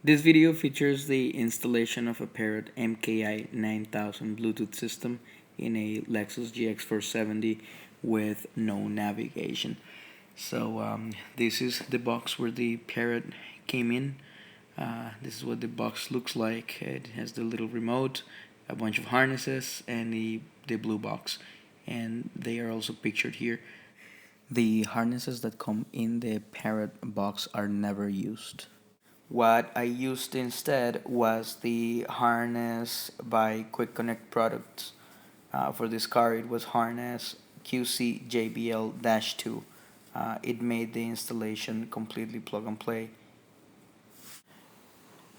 This video features the installation of a Parrot MKi9000 Bluetooth system in a Lexus GX470 with no navigation. So this is the box where the Parrot came in. This is what the box looks like. It has the little remote, a bunch of harnesses, and the blue box. And they are also pictured here. The harnesses that come in the Parrot box are never used. What I used instead was the harness by Quick Connect Products. For this car, it was harness QC-JBL-2. It made the installation completely plug and play.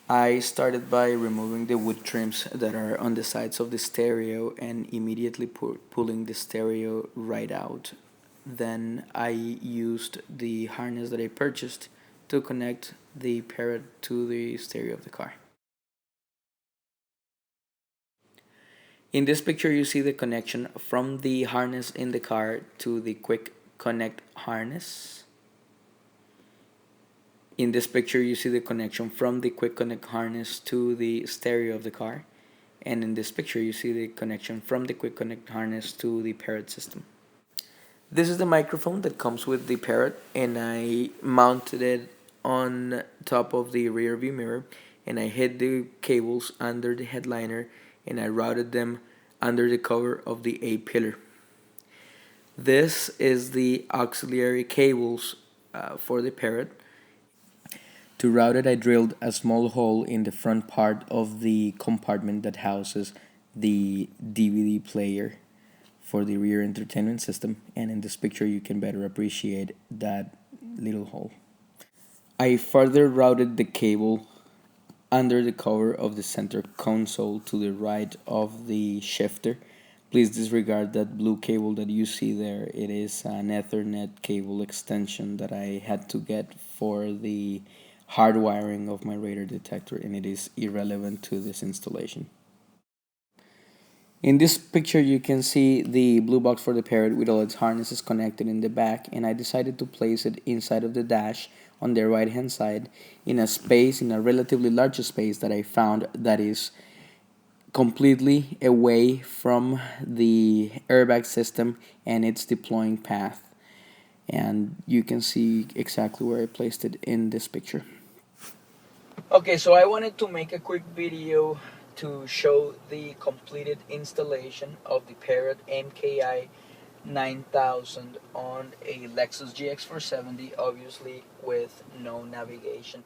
I started by removing the wood trims that are on the sides of the stereo and immediately pulling the stereo right out. Then I used the harness that I purchased to connect the Parrot to the stereo of the car. In this picture, you see the connection from the harness in the car to the Quick Connect harness. In this picture, you see the connection from the Quick Connect harness to the stereo of the car. And in this picture, you see the connection from the Quick Connect harness to the Parrot system. This is the microphone that comes with the Parrot, and I mounted it on top of the rear view mirror, and I hid the cables under the headliner, and I routed them under the cover of the A-pillar. This is the auxiliary cables for the Parrot. To route it, I drilled a small hole in the front part of the compartment that houses the DVD player for the rear entertainment system, and in this picture you can better appreciate that little hole. I further routed the cable under the cover of the center console to the right of the shifter. Please disregard that blue cable that you see there. It is an Ethernet cable extension that I had to get for the hardwiring of my radar detector, and it is irrelevant to this installation. In this picture you can see the blue box for the Parrot with all its harnesses connected in the back, and I decided to place it inside of the dash on the right hand side in a relatively large space that I found that is completely away from the airbag system and its deploying path. And you can see exactly where I placed it in this picture. Okay, so I wanted to make a quick video to show the completed installation of the Parrot MKi9000 on a Lexus GX470, obviously with no navigation.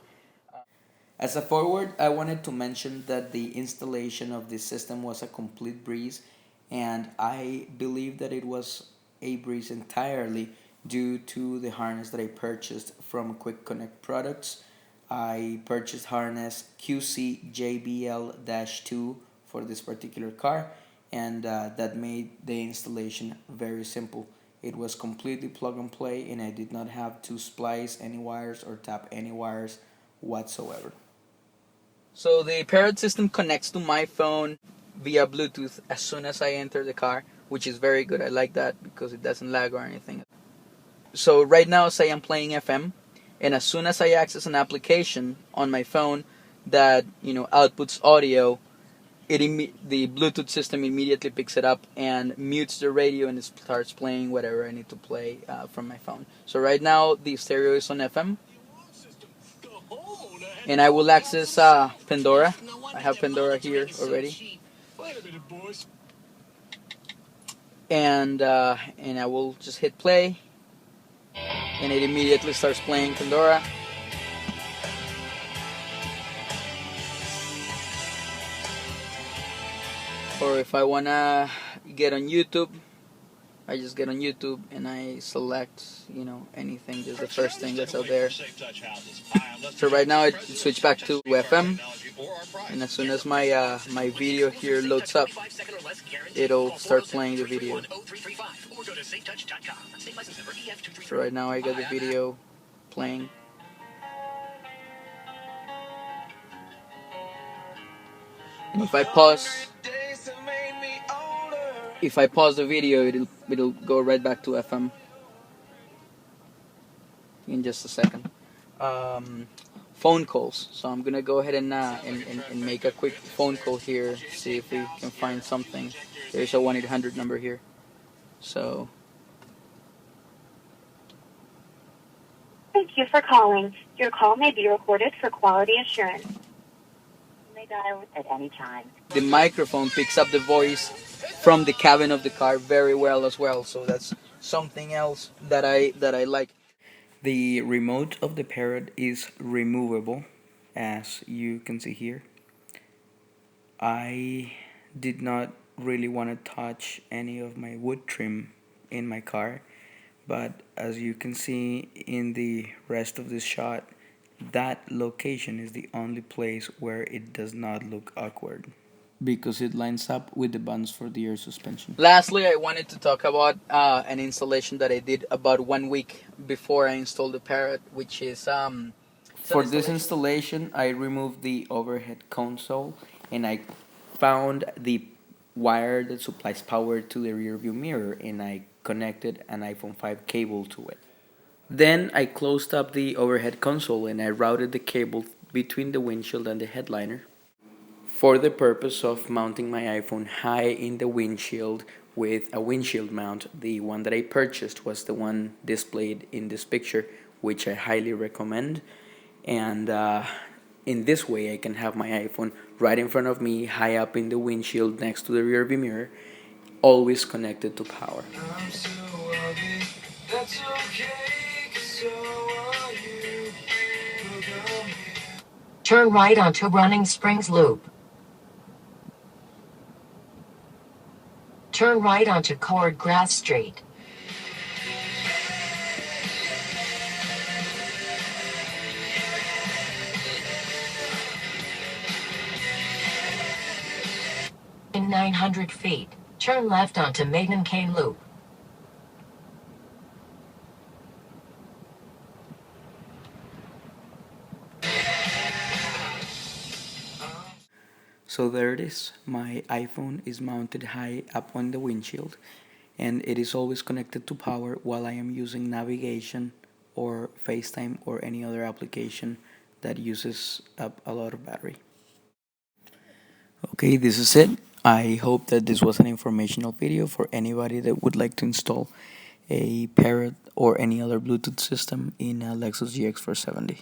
As a forward, I wanted to mention that the installation of this system was a complete breeze, and I believe that it was a breeze entirely due to the harness that I purchased from Quick Connect Products. I purchased harness QC-JBL-2 for this particular car, and that made the installation very simple. It was completely plug and play, and I did not have to splice any wires or tap any wires whatsoever. So the Parrot system connects to my phone via Bluetooth as soon as I enter the car, which is very good. I like that because it doesn't lag or anything. So right now, say I'm playing FM, and as soon as I access an application on my phone that outputs audio, the Bluetooth system immediately picks it up and mutes the radio, and it starts playing whatever I need to play from my phone. So right now the stereo is on FM, and I will access Pandora. I have Pandora here already, and I will just hit play, and it immediately starts playing Pandora. Or if I wanna get on YouTube, I just get on YouTube and I select, anything, just the first thing that's out there. So right now it switched back to FM, and as soon as my my video here loads up, it'll start playing the video. So right now I got the video playing. And if I pause the video, it'll go right back to FM in just a second. phone calls. So I'm gonna go ahead and make a quick phone call here, see if we can find something. There's a 1-800 number here. So thank you for calling. Your call may be recorded for quality assurance. You may dial at any time. the microphone picks up the voice from the cabin of the car very well as well. So that's something else that I like. The remote of the Parrot is removable, as you can see here. I did not really want to touch any of my wood trim in my car, but as you can see in the rest of this shot, that location is the only place where it does not look awkward because it lines up with the buttons for the air suspension. Lastly, I wanted to talk about an installation that I did about 1 week before I installed the Parrot, which is for this installation, I removed the overhead console and I found the wire that supplies power to the rear view mirror, and I connected an iPhone 5 cable to it. Then I closed up the overhead console and I routed the cable between the windshield and the headliner for the purpose of mounting my iPhone high in the windshield with a windshield mount. The one that I purchased was the one displayed in this picture, which I highly recommend. And in this way, I can have my iPhone right in front of me, high up in the windshield next to the rear view mirror, always connected to power. Turn right onto Running Springs Loop. Turn right onto Cord Grass Street. In 900 feet, turn left onto Maiden Cane Loop. So there it is. My iPhone is mounted high up on the windshield, and it is always connected to power while I am using navigation or FaceTime or any other application that uses up a lot of battery. Okay, this is it. I hope that this was an informational video for anybody that would like to install a Parrot or any other Bluetooth system in a Lexus GX470.